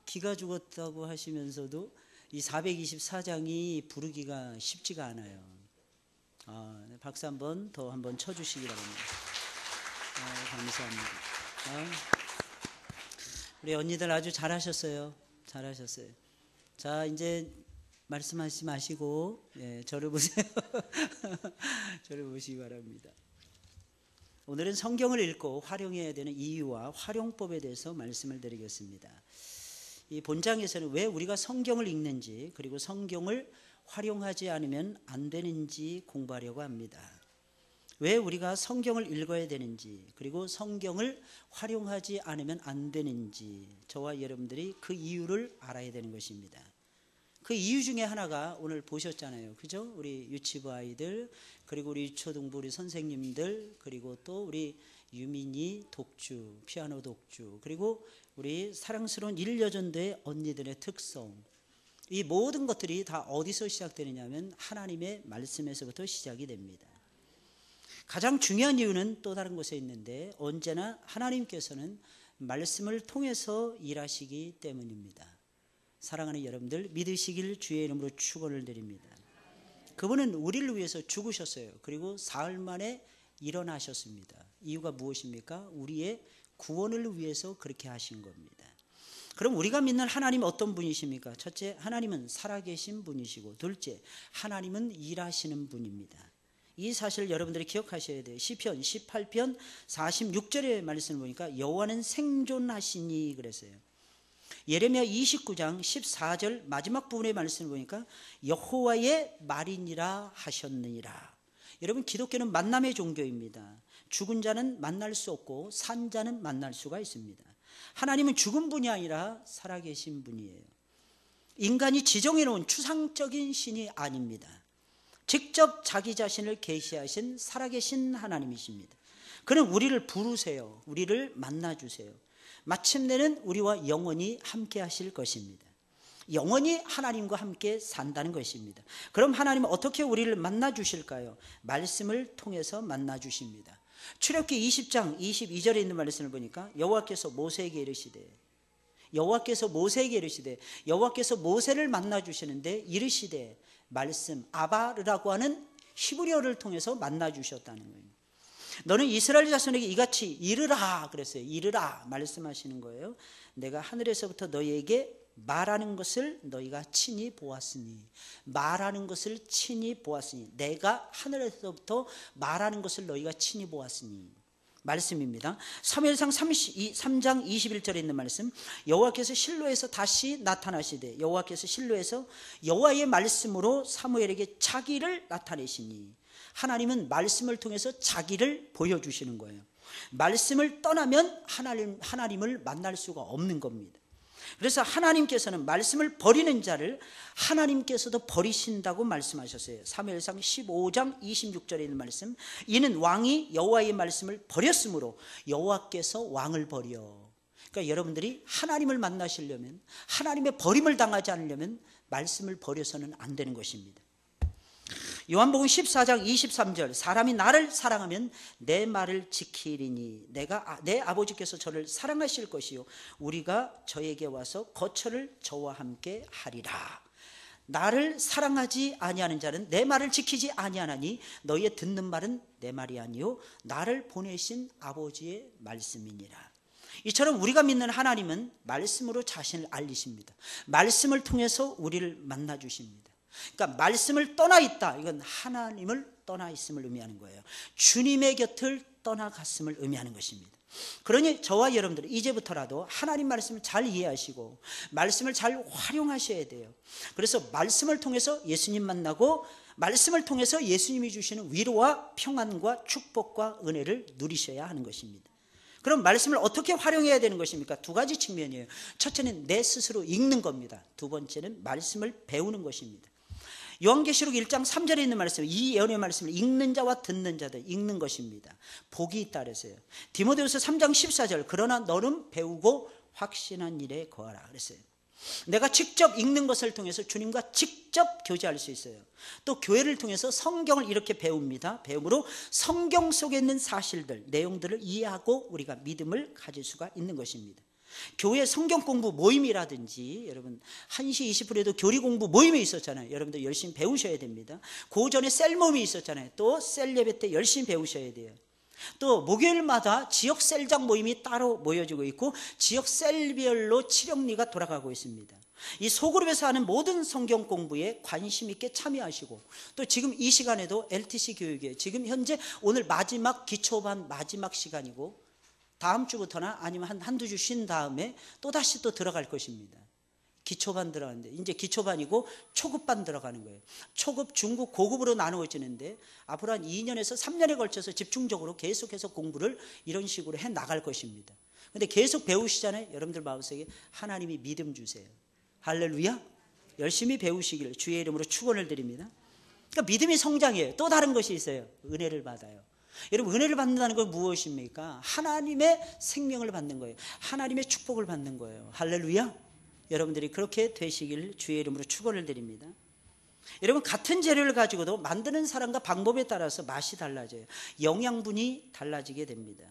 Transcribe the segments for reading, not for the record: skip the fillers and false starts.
기가 죽었다고 하시면서도 이 424장이 부르기가 쉽지가 않아요. 박수 한번 더 한번 쳐주시기 바랍니다. 감사합니다. 우리 언니들 아주 잘하셨어요. 잘하셨어요. 자, 이제 말씀하시지 마시고 저를 보세요. 저를 보시기 바랍니다. 오늘은 성경을 읽고 활용해야 되는 이유와 활용법에 대해서 말씀을 드리겠습니다. 이 본장에서는 왜 우리가 성경을 읽는지, 그리고 성경을 활용하지 않으면 안 되는지 공부하려고 합니다. 왜 우리가 성경을 읽어야 되는지, 그리고 성경을 활용하지 않으면 안 되는지, 저와 여러분들이 그 이유를 알아야 되는 것입니다. 그 이유 중에 하나가 오늘 보셨잖아요. 그죠? 우리 유치부 아이들, 그리고 우리 초등부 우리 선생님들, 그리고 또 우리 유민이 독주, 피아노 독주, 그리고 우리 사랑스러운 일여전도의 언니들의 특성, 이 모든 것들이 다 어디서 시작되느냐 하면 하나님의 말씀에서부터 시작이 됩니다. 가장 중요한 이유는 또 다른 곳에 있는데, 언제나 하나님께서는 말씀을 통해서 일하시기 때문입니다. 사랑하는 여러분들, 믿으시길 주의 이름으로 축원을 드립니다. 그분은 우리를 위해서 죽으셨어요. 그리고 사흘 만에 일어나셨습니다. 이유가 무엇입니까? 우리의 구원을 위해서 그렇게 하신 겁니다. 그럼 우리가 믿는 하나님은 어떤 분이십니까? 첫째, 하나님은 살아계신 분이시고, 둘째, 하나님은 일하시는 분입니다. 이 사실을 여러분들이 기억하셔야 돼요. 시편 18편 46절의 말씀을 보니까 여호와는 생존하시니 그랬어요. 예레미야 29장 14절 마지막 부분의 말씀을 보니까 여호와의 말이니라 하셨느니라. 여러분, 기독교는 만남의 종교입니다. 죽은 자는 만날 수 없고 산 자는 만날 수가 있습니다. 하나님은 죽은 분이 아니라 살아계신 분이에요. 인간이 지정해 놓은 추상적인 신이 아닙니다. 직접 자기 자신을 계시하신 살아계신 하나님이십니다. 그는 우리를 부르세요. 우리를 만나주세요. 마침내는 우리와 영원히 함께 하실 것입니다. 영원히 하나님과 함께 산다는 것입니다. 그럼 하나님은 어떻게 우리를 만나주실까요? 말씀을 통해서 만나주십니다. 출애굽기 20장 22절에 있는 말씀을 보니까 여호와께서 모세에게 이르시되, 여호와께서 모세를 만나주시는데 이르시되, 말씀 아바르라고 하는 히브리어를 통해서 만나주셨다는 거예요. 너는 이스라엘 자손에게 이같이 이르라 그랬어요. 이르라 말씀하시는 거예요. 내가 하늘에서부터 너희에게 말하는 것을 너희가 친히 보았으니, 말하는 것을 친히 보았으니, 내가 하늘에서부터 말하는 것을 너희가 친히 보았으니 말씀입니다. 사무엘상 3장 21절에 있는 말씀, 여호와께서 실로에서 다시 나타나시되, 여호와께서 실로에서 여호와의 말씀으로 사무엘에게 자기를 나타내시니, 하나님은 말씀을 통해서 자기를 보여주시는 거예요. 말씀을 떠나면 하나님을 만날 수가 없는 겁니다. 그래서 하나님께서는 말씀을 버리는 자를 하나님께서도 버리신다고 말씀하셨어요. 사무엘상 15장 26절에 있는 말씀, 이는 왕이 여호와의 말씀을 버렸으므로 여호와께서 왕을 버려. 그러니까 여러분들이 하나님을 만나시려면, 하나님의 버림을 당하지 않으려면 말씀을 버려서는 안 되는 것입니다. 요한복음 14장 23절, 사람이 나를 사랑하면 내 말을 지키리니 내 아버지께서 저를 사랑하실 것이요 우리가 저에게 와서 거처를 저와 함께 하리라. 나를 사랑하지 아니하는 자는 내 말을 지키지 아니하나니 너희의 듣는 말은 내 말이 아니요 나를 보내신 아버지의 말씀이니라. 이처럼 우리가 믿는 하나님은 말씀으로 자신을 알리십니다. 말씀을 통해서 우리를 만나주십니다. 그러니까 말씀을 떠나 있다, 이건 하나님을 떠나 있음을 의미하는 거예요. 주님의 곁을 떠나갔음을 의미하는 것입니다. 그러니 저와 여러분들은 이제부터라도 하나님 말씀을 잘 이해하시고 말씀을 잘 활용하셔야 돼요. 그래서 말씀을 통해서 예수님 만나고, 말씀을 통해서 예수님이 주시는 위로와 평안과 축복과 은혜를 누리셔야 하는 것입니다. 그럼 말씀을 어떻게 활용해야 되는 것입니까? 두 가지 측면이에요. 첫째는 내 스스로 읽는 겁니다. 두 번째는 말씀을 배우는 것입니다. 요한계시록 1장 3절에 있는 말씀, 이 예언의 말씀을 읽는 자와 듣는 자들, 읽는 것입니다. 복이 있다 그랬어요. 디모데후서 3장 14절, 그러나 너는 배우고 확신한 일에 거하라 그랬어요. 내가 직접 읽는 것을 통해서 주님과 직접 교제할 수 있어요. 또 교회를 통해서 성경을 이렇게 배웁니다. 배움으로 성경 속에 있는 사실들, 내용들을 이해하고 우리가 믿음을 가질 수가 있는 것입니다. 교회 성경 공부 모임이라든지 여러분 1시 20분에도 교리 공부 모임이 있었잖아요. 여러분들 열심히 배우셔야 됩니다. 그 전에 셀 모임이 있었잖아요. 또 셀 예배 때 열심히 배우셔야 돼요. 또 목요일마다 지역 셀장 모임이 따로 모여지고 있고 지역 셀별로 치령리가 돌아가고 있습니다. 이 소그룹에서 하는 모든 성경 공부에 관심 있게 참여하시고 또 지금 이 시간에도 LTC 교육에 지금 현재 오늘 마지막 기초반 마지막 시간이고 다음 주부터나 아니면 한두 주 쉰 다음에 또다시 또 들어갈 것입니다. 기초반 들어가는데 이제 기초반이고 초급반 들어가는 거예요. 초급, 중급, 고급으로 나누어지는데 앞으로 한 2년에서 3년에 걸쳐서 집중적으로 계속해서 공부를 이런 식으로 해 나갈 것입니다. 근데 계속 배우시잖아요. 여러분들 마음속에 하나님이 믿음 주세요. 할렐루야. 열심히 배우시기를 주의 이름으로 축원을 드립니다. 그러니까 믿음이 성장해요. 또 다른 것이 있어요. 은혜를 받아요. 여러분 은혜를 받는다는 건 무엇입니까? 하나님의 생명을 받는 거예요. 하나님의 축복을 받는 거예요. 할렐루야. 여러분들이 그렇게 되시길 주의 이름으로 축원을 드립니다. 여러분 같은 재료를 가지고도 만드는 사람과 방법에 따라서 맛이 달라져요. 영양분이 달라지게 됩니다.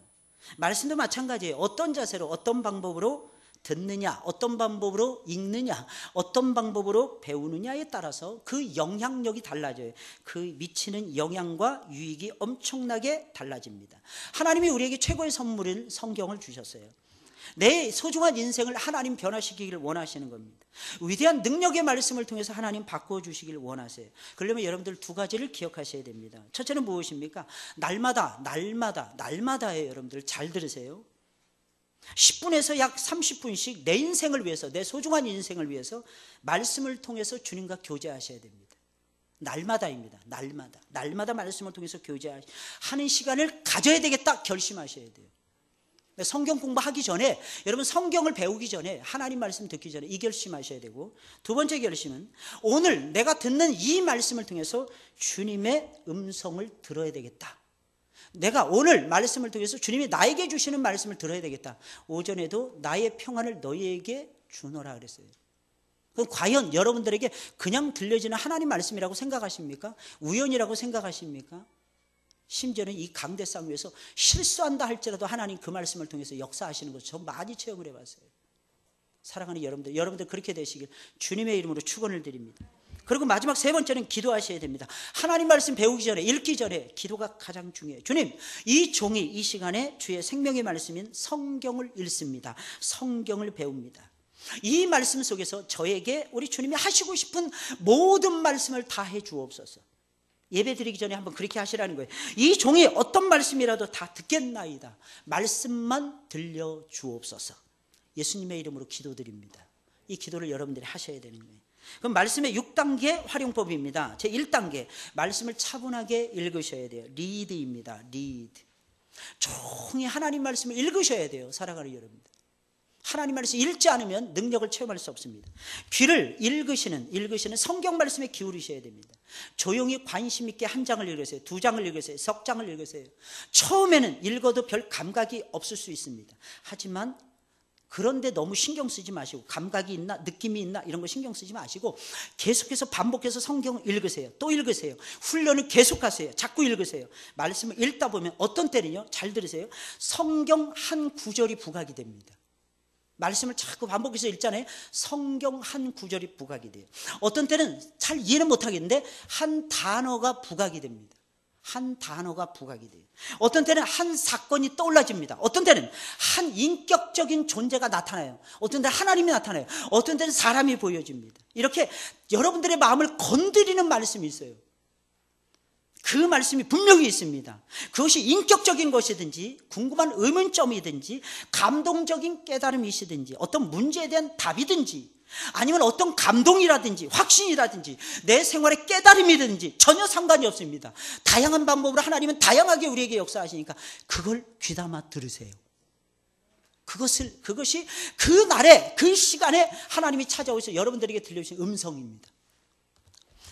말씀도 마찬가지예요. 어떤 자세로 어떤 방법으로 듣느냐, 어떤 방법으로 읽느냐, 어떤 방법으로 배우느냐에 따라서 그 영향력이 달라져요. 그 미치는 영향과 유익이 엄청나게 달라집니다. 하나님이 우리에게 최고의 선물인 성경을 주셨어요. 내 소중한 인생을 하나님 변화시키기를 원하시는 겁니다. 위대한 능력의 말씀을 통해서 하나님 바꿔주시길 원하세요. 그러려면 여러분들 두 가지를 기억하셔야 됩니다. 첫째는 무엇입니까? 날마다예요. 여러분들 잘 들으세요. 10분에서 약 30분씩 내 인생을 위해서, 내 소중한 인생을 위해서 말씀을 통해서 주님과 교제하셔야 됩니다. 날마다입니다. 날마다 말씀을 통해서 교제하는 시간을 가져야 되겠다 결심하셔야 돼요. 성경 공부하기 전에, 여러분 성경을 배우기 전에, 하나님 말씀 듣기 전에 이 결심하셔야 되고, 두 번째 결심은 오늘 내가 듣는 이 말씀을 통해서 주님의 음성을 들어야 되겠다. 내가 오늘 말씀을 통해서 주님이 나에게 주시는 말씀을 들어야 되겠다. 오전에도 나의 평안을 너희에게 주노라 그랬어요. 그럼 과연 여러분들에게 그냥 들려지는 하나님 말씀이라고 생각하십니까? 우연이라고 생각하십니까? 심지어는 이 강대상 위에서 실수한다 할지라도 하나님 그 말씀을 통해서 역사하시는 것을 저 많이 체험을 해봤어요. 사랑하는 여러분들 그렇게 되시길 주님의 이름으로 축원을 드립니다. 그리고 마지막 세 번째는 기도하셔야 됩니다. 하나님 말씀 배우기 전에, 읽기 전에 기도가 가장 중요해요. 주님, 이 종이 이 시간에 주의 생명의 말씀인 성경을 읽습니다. 성경을 배웁니다. 이 말씀 속에서 저에게 우리 주님이 하시고 싶은 모든 말씀을 다 해 주옵소서. 예배 드리기 전에 한번 그렇게 하시라는 거예요. 이 종이 어떤 말씀이라도 다 듣겠나이다. 말씀만 들려 주옵소서. 예수님의 이름으로 기도드립니다. 이 기도를 여러분들이 하셔야 되는 거예요. 그럼 말씀의 6단계 활용법입니다. 제 1단계, 말씀을 차분하게 읽으셔야 돼요. 리드입니다. 리드. 조용히 하나님 말씀을 읽으셔야 돼요. 사랑하는 여러분들. 하나님 말씀 읽지 않으면 능력을 체험할 수 없습니다. 귀를 읽으시는 성경 말씀에 기울이셔야 됩니다. 조용히 관심 있게 한 장을 읽으세요. 두 장을 읽으세요. 석 장을 읽으세요. 처음에는 읽어도 별 감각이 없을 수 있습니다. 하지만 그런데 너무 신경 쓰지 마시고, 감각이 있나 느낌이 있나 이런 거 신경 쓰지 마시고 계속해서 반복해서 성경을 읽으세요. 또 읽으세요. 훈련을 계속하세요. 자꾸 읽으세요. 말씀을 읽다 보면 어떤 때는요, 잘 들으세요, 성경 한 구절이 부각이 됩니다. 말씀을 자꾸 반복해서 읽잖아요. 성경 한 구절이 부각이 돼요. 어떤 때는 잘 이해는 못하겠는데 한 단어가 부각이 됩니다. 한 단어가 부각이 돼요. 어떤 때는 한 사건이 떠올라집니다. 어떤 때는 한 인격적인 존재가 나타나요. 어떤 때는 하나님이 나타나요. 어떤 때는 사람이 보여집니다. 이렇게 여러분들의 마음을 건드리는 말씀이 있어요. 그 말씀이 분명히 있습니다. 그것이 인격적인 것이든지 궁금한 의문점이든지 감동적인 깨달음이시든지 어떤 문제에 대한 답이든지 아니면 어떤 감동이라든지 확신이라든지 내 생활의 깨달음이든지 전혀 상관이 없습니다. 다양한 방법으로 하나님은 다양하게 우리에게 역사하시니까 그걸 귀담아 들으세요. 그것이 그 날에 그 시간에 하나님이 찾아오셔서 여러분들에게 들려주신 음성입니다.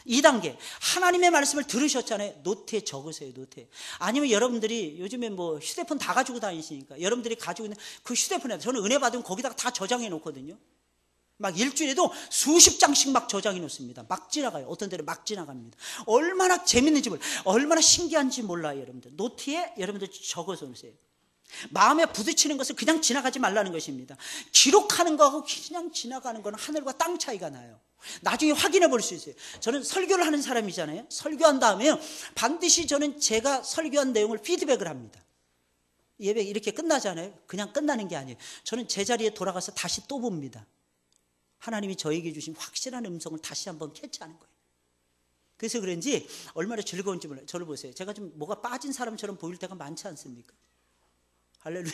2단계, 하나님의 말씀을 들으셨잖아요. 노트에 적으세요. 노트에. 아니면 여러분들이 요즘에 뭐 휴대폰 다 가지고 다니시니까 여러분들이 가지고 있는 그 휴대폰에, 저는 은혜 받으면 거기다가 다 저장해 놓거든요. 막 일주일에도 수십 장씩 막 저장해 놓습니다. 막 지나가요. 어떤 데는 막 지나갑니다. 얼마나 재밌는지 얼마나 신기한지 몰라요. 여러분들 노트에 여러분들 적어서 놓으세요. 마음에 부딪히는 것을 그냥 지나가지 말라는 것입니다. 기록하는 거하고 그냥 지나가는 거는 하늘과 땅 차이가 나요. 나중에 확인해 볼 수 있어요. 저는 설교를 하는 사람이잖아요. 설교한 다음에 반드시 저는 제가 설교한 내용을 피드백을 합니다. 예배 이렇게 끝나잖아요. 그냥 끝나는 게 아니에요. 저는 제자리에 돌아가서 다시 또 봅니다. 하나님이 저에게 주신 확실한 음성을 다시 한번 캐치하는 거예요. 그래서 그런지 얼마나 즐거운지 몰라요. 저를 보세요. 제가 좀 뭐가 빠진 사람처럼 보일 때가 많지 않습니까? 할렐루야.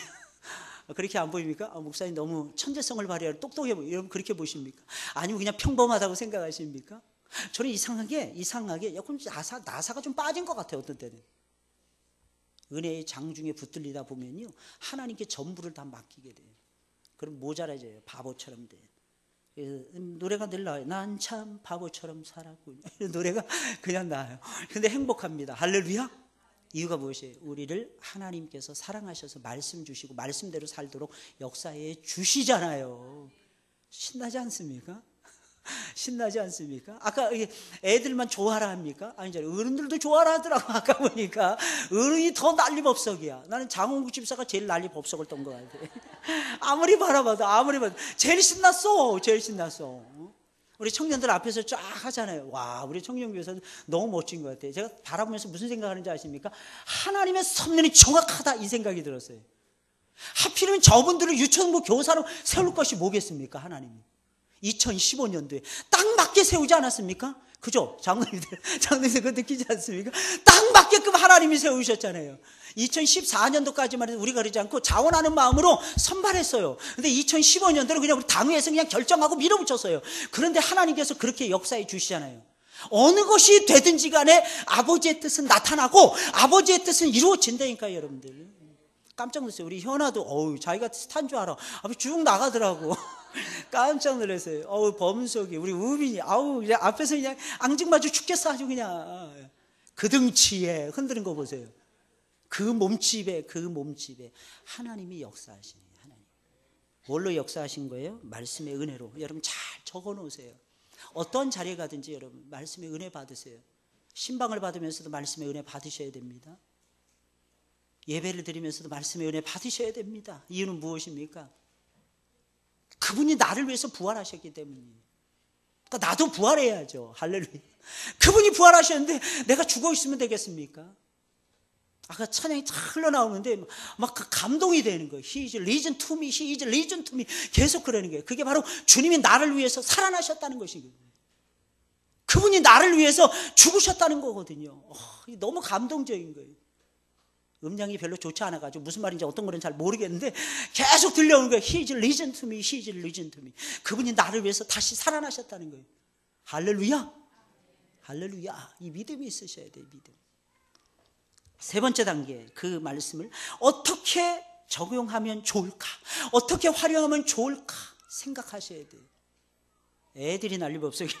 그렇게 안 보입니까? 목사님 너무 천재성을 발휘하려 똑똑해 보여요. 여러분 그렇게 보십니까? 아니면 그냥 평범하다고 생각하십니까? 저는 이상하게 그럼 나사가 좀 빠진 것 같아요. 어떤 때는. 은혜의 장중에 붙들리다 보면요, 하나님께 전부를 다 맡기게 돼요. 그럼 모자라져요. 바보처럼 돼요. 노래가 늘 나와요. 난 참 바보처럼 살았군요. 이런 노래가 그냥 나와요. 근데 행복합니다. 할렐루야. 이유가 무엇이에요? 우리를 하나님께서 사랑하셔서 말씀 주시고 말씀대로 살도록 역사해 주시잖아요. 신나지 않습니까? 신나지 않습니까? 아까 애들만 좋아라 합니까? 아니잖아요. 어른들도 좋아라 하더라고. 아까 보니까 어른이 더 난리법석이야. 나는 장홍국 집사가 제일 난리법석을 떤 것 같아. 아무리 바라봐도 제일 신났어. 우리 청년들 앞에서 쫙 하잖아요. 와, 우리 청년교회에서 너무 멋진 것 같아요. 제가 바라보면서 무슨 생각하는지 아십니까? 하나님의 섭리는 정확하다, 이 생각이 들었어요. 하필이면 저분들을 유치원부 교사로 세울 것이 뭐겠습니까? 하나님이 2015년도에 딱 맞게 세우지 않았습니까? 그죠? 장로님들 그거 느끼지 않습니까? 딱 맞게끔 하나님이 세우셨잖아요. 2014년도까지만 해도 우리가 그러지 않고 자원하는 마음으로 선발했어요. 근데 2015년도는 그냥 우리 당회에서 그냥 결정하고 밀어붙였어요. 그런데 하나님께서 그렇게 역사해 주시잖아요. 어느 것이 되든지 간에 아버지의 뜻은 나타나고 아버지의 뜻은 이루어진다니까요, 여러분들. 깜짝 놀랐어요. 우리 현아도 자기가 스타인 줄 알아. 쭉 나가더라고. 깜짝 놀랐어요. 범석이, 우리 우빈이, 그냥 앞에서 그냥 앙증맞아 죽겠어. 아주 그냥 그 등치에 흔드는 거 보세요. 그 몸집에 하나님이 역사하시네요. 하나님. 뭘로 역사하신 거예요? 말씀의 은혜로. 여러분 잘 적어 놓으세요. 어떤 자리에 가든지 여러분 말씀의 은혜 받으세요. 신방을 받으면서도 말씀의 은혜 받으셔야 됩니다. 예배를 드리면서도 말씀의 은혜 받으셔야 됩니다. 이유는 무엇입니까? 그분이 나를 위해서 부활하셨기 때문이에요. 그러니까 나도 부활해야죠. 할렐루야. 그분이 부활하셨는데 내가 죽어 있으면 되겠습니까? 아까 찬양이 쫙 흘러나오는데 막 그 감동이 되는 거예요. He is risen to me, He is risen to me. 계속 그러는 거예요. 그게 바로 주님이 나를 위해서 살아나셨다는 것이거든요. 그분이 나를 위해서 죽으셨다는 거거든요. 너무 감동적인 거예요. 음량이 별로 좋지 않아가지고 무슨 말인지 어떤 거는 잘 모르겠는데 계속 들려오는 거예요. He is risen to me, He is risen to me. 그분이 나를 위해서 다시 살아나셨다는 거예요. 할렐루야. 할렐루야. 이 믿음이 있으셔야 돼요. 믿음. 세 번째 단계, 그 말씀을 어떻게 적용하면 좋을까? 어떻게 활용하면 좋을까? 생각하셔야 돼요. 애들이 난리법석이.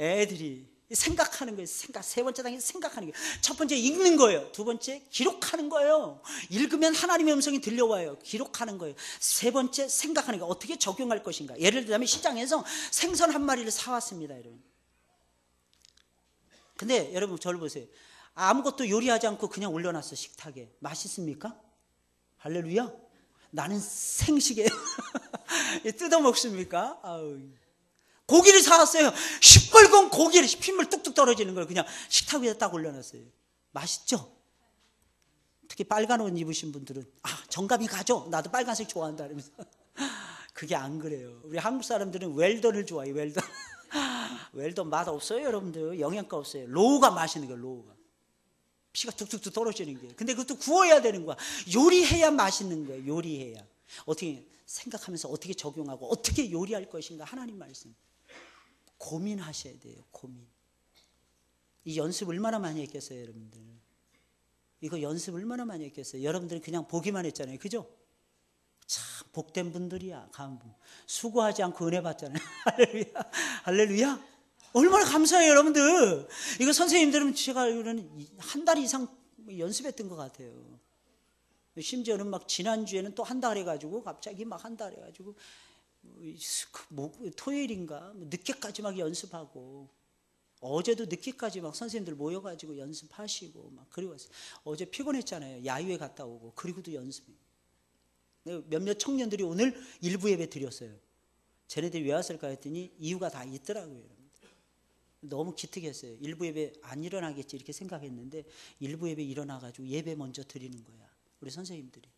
애들이 생각하는 거예요. 세 번째 단계 생각하는 거예요. 첫 번째 읽는 거예요. 두 번째 기록하는 거예요. 읽으면 하나님의 음성이 들려와요. 기록하는 거예요. 세 번째 생각하는 거예요. 어떻게 적용할 것인가? 예를 들자면 시장에서 생선 한 마리를 사왔습니다, 여러분. 근데 여러분 저를 보세요. 아무것도 요리하지 않고 그냥 올려놨어, 식탁에. 맛있습니까? 할렐루야. 나는 생식에 뜯어 먹습니까? 고기를 사왔어요. 시뻘건 고기를 핏물 뚝뚝 떨어지는 걸 그냥 식탁 위에 딱 올려놨어요. 맛있죠? 특히 빨간 옷 입으신 분들은 정감이 가죠? 나도 빨간색 좋아한다 이러면서. 그게 안 그래요. 우리 한국 사람들은 웰던을 좋아해요. 웰던. 웰던 맛 없어요, 여러분들. 영양가 없어요. 로우가 맛있는 거예요. 로우가. 피가 뚝뚝뚝 떨어지는 게. 근데 그것도 구워야 되는 거야. 요리해야 맛있는 거예요. 요리해야. 어떻게 생각하면서 어떻게 적용하고 어떻게 요리할 것인가. 하나님 말씀. 고민하셔야 돼요. 고민. 이 연습 얼마나 많이 했겠어요, 여러분들. 이거 연습 얼마나 많이 했겠어요. 여러분들은 그냥 보기만 했잖아요. 그죠? 참 복된 분들이야. 수고하지 않고 은혜 받잖아요. 할렐루야. 할렐루야. 얼마나 감사해요, 여러분들. 이거 선생님들은 제가 알기로는 한 달 이상 연습했던 것 같아요. 심지어는 막 지난주에는 또 한 달 해가지고 갑자기 막 한 달 해가지고 토요일인가 늦게까지 막 연습하고, 어제도 늦게까지 막 선생님들 모여가지고 연습하시고 막 그리고 어제 피곤했잖아요. 야유회 갔다 오고 그리고도 연습. 몇몇 청년들이 오늘 일부 예배 드렸어요. 쟤네들이 왜 왔을까 했더니 이유가 다 있더라고요. 여러분들. 너무 기특했어요. 일부 예배 안 일어나겠지 이렇게 생각했는데 일부 예배 일어나가지고 예배 먼저 드리는 거야. 우리 선생님들이.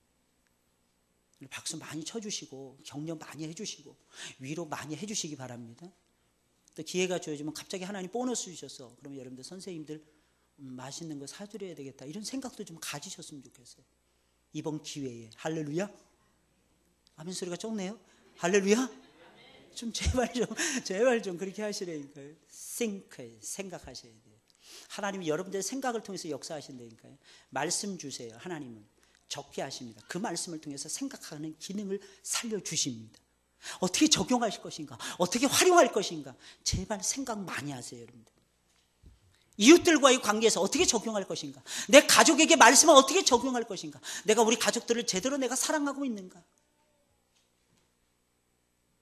박수 많이 쳐주시고 격려 많이 해주시고 위로 많이 해주시기 바랍니다. 또 기회가 주어지면 갑자기 하나님 보너스 주셨어. 그러면 여러분들 선생님들 맛있는 거 사드려야 되겠다 이런 생각도 좀 가지셨으면 좋겠어요. 이번 기회에. 할렐루야. 아멘 소리가 적네요. 할렐루야. 좀 제발 좀 그렇게 하시라니까요. 생각하셔야 돼요. 하나님이 여러분들의 생각을 통해서 역사하신다니까요. 말씀 주세요. 하나님은 적게 하십니다. 그 말씀을 통해서 생각하는 기능을 살려주십니다. 어떻게 적용하실 것인가, 어떻게 활용할 것인가, 제발 생각 많이 하세요. 여러분들. 이웃들과의 관계에서 어떻게 적용할 것인가, 내 가족에게 말씀을 어떻게 적용할 것인가, 내가 우리 가족들을 제대로 내가 사랑하고 있는가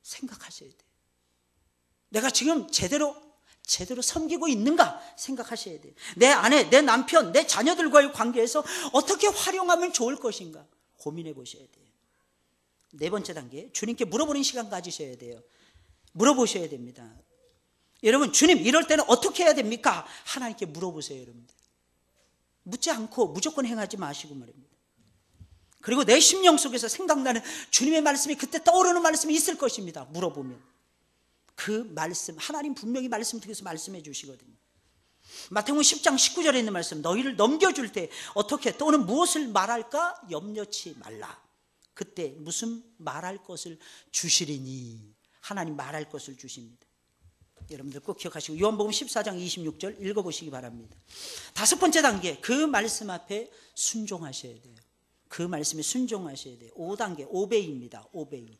생각하셔야 돼요. 내가 지금 제대로 섬기고 있는가 생각하셔야 돼요. 내 아내, 내 남편, 내 자녀들과의 관계에서 어떻게 활용하면 좋을 것인가 고민해 보셔야 돼요. 네 번째 단계, 주님께 물어보는 시간 가지셔야 돼요. 물어보셔야 됩니다. 여러분, 주님 이럴 때는 어떻게 해야 됩니까? 하나님께 물어보세요. 여러분들. 묻지 않고 무조건 행하지 마시고 말입니다. 그리고 내 심령 속에서 생각나는 주님의 말씀이 그때 떠오르는 말씀이 있을 것입니다. 물어보면 그 말씀, 하나님 분명히 말씀 통해서 말씀해 주시거든요. 마태복음 10장 19절에 있는 말씀, 너희를 넘겨줄 때 어떻게 또는 무엇을 말할까 염려치 말라. 그때 무슨 말할 것을 주시리니. 하나님 말할 것을 주십니다. 여러분들 꼭 기억하시고 요한복음 14장 26절 읽어보시기 바랍니다. 다섯 번째 단계, 그 말씀 앞에 순종하셔야 돼요. 그 말씀에 순종하셔야 돼요. 5단계, 오베이입니다. 오베이.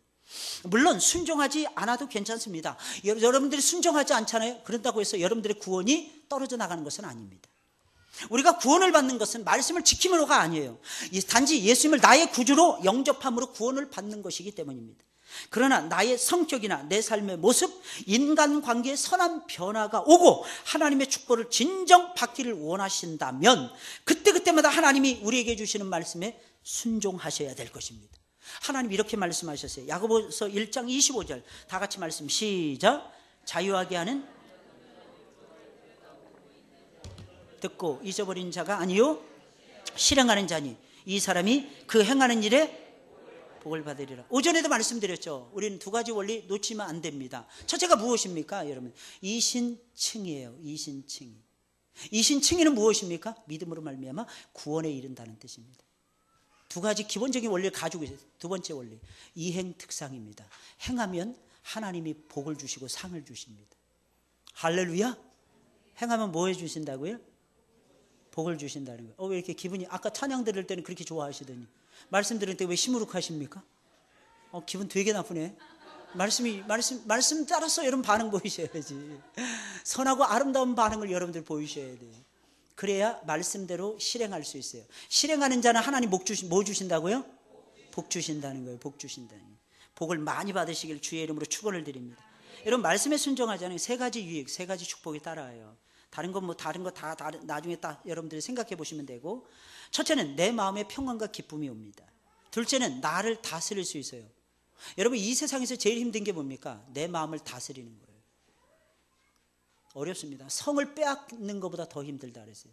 물론 순종하지 않아도 괜찮습니다. 여러분들이 순종하지 않잖아요. 그런다고 해서 여러분들의 구원이 떨어져 나가는 것은 아닙니다. 우리가 구원을 받는 것은 말씀을 지킴으로가 아니에요. 단지 예수님을 나의 구주로 영접함으로 구원을 받는 것이기 때문입니다. 그러나 나의 성격이나 내 삶의 모습, 인간관계에 선한 변화가 오고 하나님의 축복을 진정 받기를 원하신다면 그때마다 하나님이 우리에게 주시는 말씀에 순종하셔야 될 것입니다. 하나님 이렇게 말씀하셨어요. 야고보서 1장 25절 다 같이 말씀 시작. 자유하게 하는 듣고 잊어버린 자가 아니요 실행하는 자니 이 사람이 그 행하는 일에 복을 받으리라. 오전에도 말씀드렸죠. 우리는 두 가지 원리 놓치면 안 됩니다. 첫째가 무엇입니까? 여러분, 이신칭이에요. 이신칭이는 무엇입니까? 믿음으로 말미암아 구원에 이른다는 뜻입니다. 두 가지 기본적인 원리를 가지고 있어요. 두 번째 원리, 이행특상입니다. 행하면 하나님이 복을 주시고 상을 주십니다. 할렐루야. 행하면 뭐 해주신다고요? 복을 주신다는 거예요. 왜 이렇게 기분이, 아까 찬양 들을 때는 그렇게 좋아하시더니 말씀 들을 때 왜 시무룩하십니까? 기분 되게 나쁘네. 말씀 따라서 여러분 반응 보이셔야지. 선하고 아름다운 반응을 여러분들 보이셔야 돼요. 그래야 말씀대로 실행할 수 있어요. 실행하는 자는 하나님 뭐 주신다고요? 복 주신다는 거예요. 복 주신다는 거예요. 복을 많이 받으시길 주의 이름으로 축원을 드립니다. 여러분 말씀에 순종하자는 세 가지 유익, 세 가지 축복이 따라와요. 다른 거 다 나중에 여러분들이 생각해 보시면 되고, 첫째는 내 마음에 평안과 기쁨이 옵니다. 둘째는 나를 다스릴 수 있어요. 여러분 이 세상에서 제일 힘든 게 뭡니까? 내 마음을 다스리는 거예요. 어렵습니다. 성을 빼앗는 것보다 더 힘들다 그랬어요.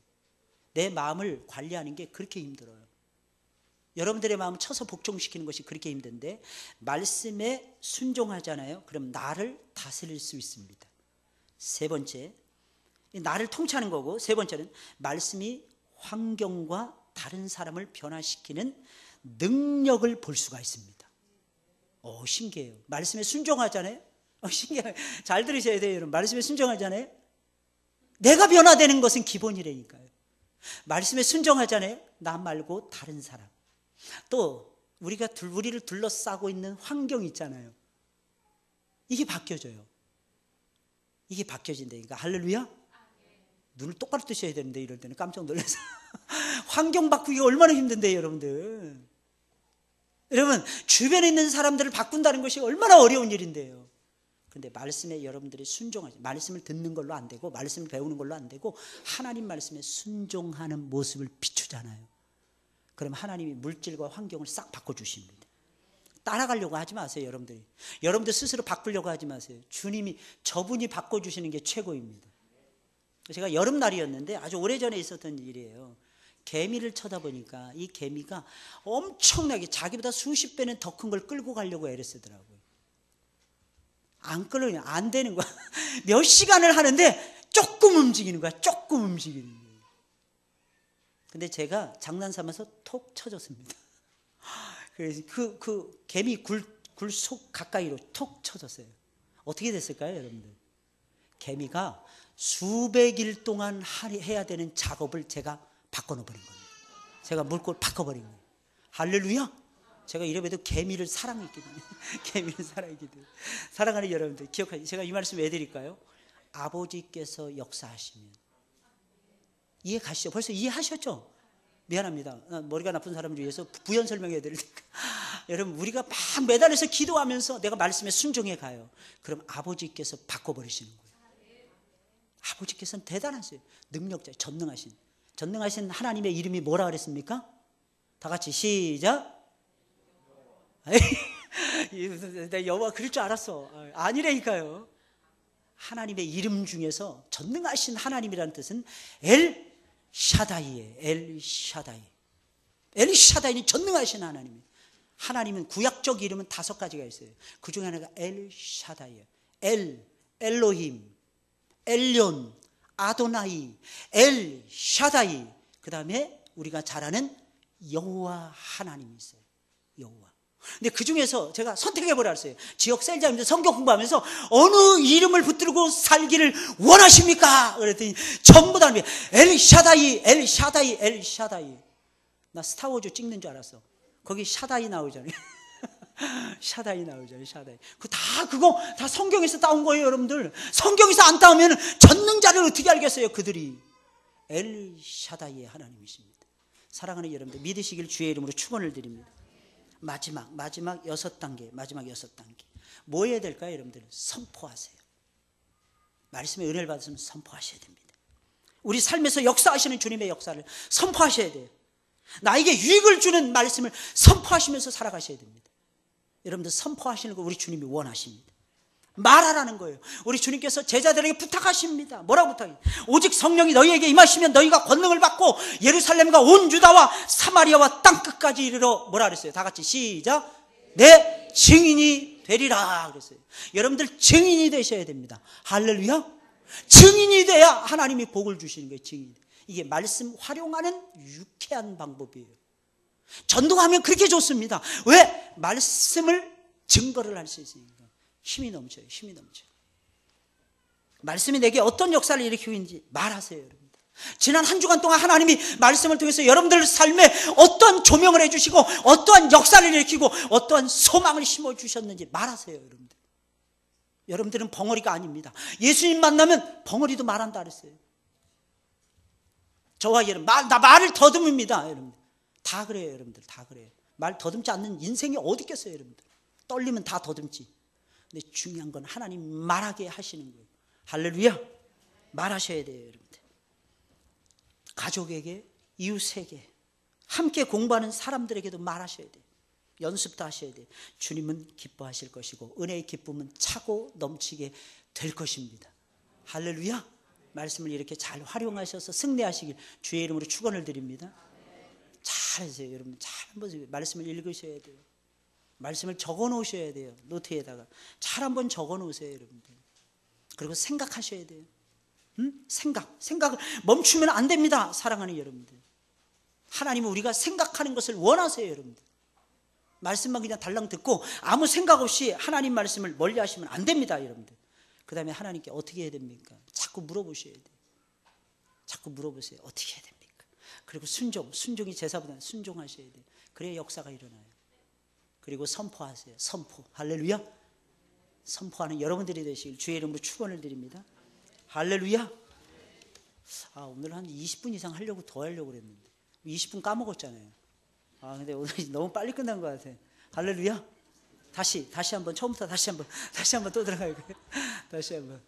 내 마음을 관리하는 게 그렇게 힘들어요. 여러분들의 마음을 쳐서 복종시키는 것이 그렇게 힘든데 말씀에 순종하잖아요. 그럼 나를 다스릴 수 있습니다. 세 번째, 나를 통치하는 거고, 세 번째는 말씀이 환경과 다른 사람을 변화시키는 능력을 볼 수가 있습니다. 신기해요. 말씀에 순종하잖아요. 신기해요. 잘 들으셔야 돼요, 여러분. 말씀에 순종하잖아요. 내가 변화되는 것은 기본이라니까요. 말씀에 순종하잖아요. 나 말고 다른 사람. 또 우리를 둘러싸고 있는 환경 있잖아요. 이게 바뀌어져요. 이게 바뀌어진다니까. 할렐루야. 눈을 똑바로 뜨셔야 되는데 이럴 때는 깜짝 놀라서 환경 바꾸기가 얼마나 힘든데요, 여러분들. 여러분 주변에 있는 사람들을 바꾼다는 것이 얼마나 어려운 일인데요. 그런데 말씀에 여러분들이 순종하죠. 말씀을 듣는 걸로 안 되고 말씀을 배우는 걸로 안 되고 하나님 말씀에 순종하는 모습을 비추잖아요. 그럼 하나님이 물질과 환경을 싹 바꿔주십니다. 따라가려고 하지 마세요. 여러분들이. 여러분들 스스로 바꾸려고 하지 마세요. 주님이, 저분이 바꿔주시는 게 최고입니다. 제가 여름날이었는데 아주 오래전에 있었던 일이에요. 개미를 쳐다보니까 이 개미가 엄청나게 자기보다 수십 배는 더 큰 걸 끌고 가려고 애를 쓰더라고요. 안 끌어요. 안 되는 거야. 몇 시간을 하는데 조금 움직이는 거야. 조금 움직이는 거야. 근데 제가 장난 삼아서 톡 쳐줬습니다. 그래서 그 개미 굴 속 가까이로 톡 쳐줬어요. 어떻게 됐을까요, 여러분들? 개미가 수백일 동안 해야 되는 작업을 제가 바꿔놓어버린 겁니다. 제가 물꼬를 바꿔버린 거예요. 할렐루야! 제가 이래봬도 개미를 사랑했기 때문에. 개미를 사랑했기 때문에. 사랑하는 여러분들, 기억하세요. 제가 이 말씀 왜 드릴까요? 아버지께서 역사하시면. 이해 가시죠? 벌써 이해하셨죠? 미안합니다. 머리가 나쁜 사람을 위해서 부연 설명해 드릴 테니까. 여러분, 우리가 막 매달려서 기도하면서 내가 말씀에 순종해 가요. 그럼 아버지께서 바꿔버리시는 거예요. 아버지께서는 대단하세요. 능력자, 전능하신 하나님의 이름이 뭐라 그랬습니까? 다 같이 시작. 내 여호와 그럴 줄 알았어. 아니라니까요. 하나님의 이름 중에서 전능하신 하나님이라는 뜻은 엘 샤다이예요. 엘 샤다이. 엘 샤다이는 전능하신 하나님이에요. 하나님은 구약적 이름은 5가지가 있어요. 그 중에 하나가 엘 샤다이예요. 엘로힘, 엘yon, 아도나이, 엘 샤다이. 그 다음에 우리가 잘 아는 여호와 하나님이 있어요. 여호와. 근데 그 중에서 제가 선택해보라 했어요. 지역 셀자님들 성경 공부하면서 어느 이름을 붙들고 살기를 원하십니까? 그랬더니 전부 다 엘 샤다이, 엘 샤다이, 엘 샤다이. 나 스타워즈 찍는 줄 알았어. 거기 샤다이 나오잖아요. 샤다이 나오잖아요. 샤다이. 그거 다 성경에서 따온 거예요, 여러분들. 성경에서 안 따오면 전능자를 어떻게 알겠어요, 그들이. 엘 샤다이의 하나님이십니다. 사랑하는 여러분들, 믿으시길 주의 이름으로 축원을 드립니다. 마지막 6단계, 마지막 6단계. 뭐 해야 될까요, 여러분들? 선포하세요. 말씀의 은혜를 받으시면 선포하셔야 됩니다. 우리 삶에서 역사하시는 주님의 역사를 선포하셔야 돼요. 나에게 유익을 주는 말씀을 선포하시면서 살아가셔야 됩니다. 여러분들 선포하시는 거 우리 주님이 원하십니다. 말하라는 거예요. 우리 주님께서 제자들에게 부탁하십니다. 뭐라고 부탁해요? 오직 성령이 너희에게 임하시면 너희가 권능을 받고 예루살렘과 온 유다와 사마리아와 땅끝까지 이르러 뭐라 그랬어요? 다 같이 시작. 내 증인이 되리라 그랬어요. 여러분들 증인이 되셔야 됩니다. 할렐루야. 증인이 돼야 하나님이 복을 주시는 거예요. 증인. 이게 말씀 활용하는 유쾌한 방법이에요. 전도하면 그렇게 좋습니다. 왜? 말씀을 증거를 할 수 있으니까. 힘이 넘쳐요. 힘이 넘쳐요. 말씀이 내게 어떤 역사를 일으키고 있는지 말하세요, 여러분들. 지난 한 주간 동안 하나님이 말씀을 통해서 여러분들 삶에 어떠한 조명을 해주시고 어떠한 역사를 일으키고 어떠한 소망을 심어주셨는지 말하세요, 여러분들. 여러분들은 벙어리가 아닙니다. 예수님 만나면 벙어리도 말한다 그랬어요. 저와 여러분, 말을 더듬습니다, 여러분들. 다 그래요, 여러분들. 다 그래요. 말 더듬지 않는 인생이 어디 있겠어요, 여러분들. 떨리면 다 더듬지. 근데 중요한 건 하나님 말하게 하시는 거예요. 할렐루야. 말하셔야 돼요, 여러분들. 가족에게, 이웃에게, 함께 공부하는 사람들에게도 말하셔야 돼요. 연습도 하셔야 돼요. 주님은 기뻐하실 것이고 은혜의 기쁨은 차고 넘치게 될 것입니다. 할렐루야. 말씀을 이렇게 잘 활용하셔서 승리하시길 주의 이름으로 축원을 드립니다. 잘하세요, 여러분. 잘 한번 말씀을 읽으셔야 돼요. 말씀을 적어 놓으셔야 돼요. 노트에다가 잘 한번 적어 놓으세요, 여러분들. 그리고 생각하셔야 돼요. 생각을 멈추면 안 됩니다. 사랑하는 여러분들. 하나님은 우리가 생각하는 것을 원하세요, 여러분들. 말씀만 그냥 달랑 듣고 아무 생각 없이 하나님 말씀을 멀리 하시면 안 됩니다, 여러분들. 그 다음에 하나님께 어떻게 해야 됩니까? 자꾸 물어보셔야 돼요. 자꾸 물어보세요. 어떻게 해야 됩니까? 그리고 순종이 제사보다 순종하셔야 돼요. 그래야 역사가 일어나요. 그리고 선포하세요. 선포. 할렐루야. 선포하는 여러분들이 되시길 주의 이름으로 축원을 드립니다. 할렐루야. 오늘 한 20분 이상 하려고 더 하려고 그랬는데 20분 까먹었잖아요. 근데 오늘 너무 빨리 끝난 것 같아요. 할렐루야. 다시 한번 처음부터 다시 한번 또 들어가요. 다시 한번.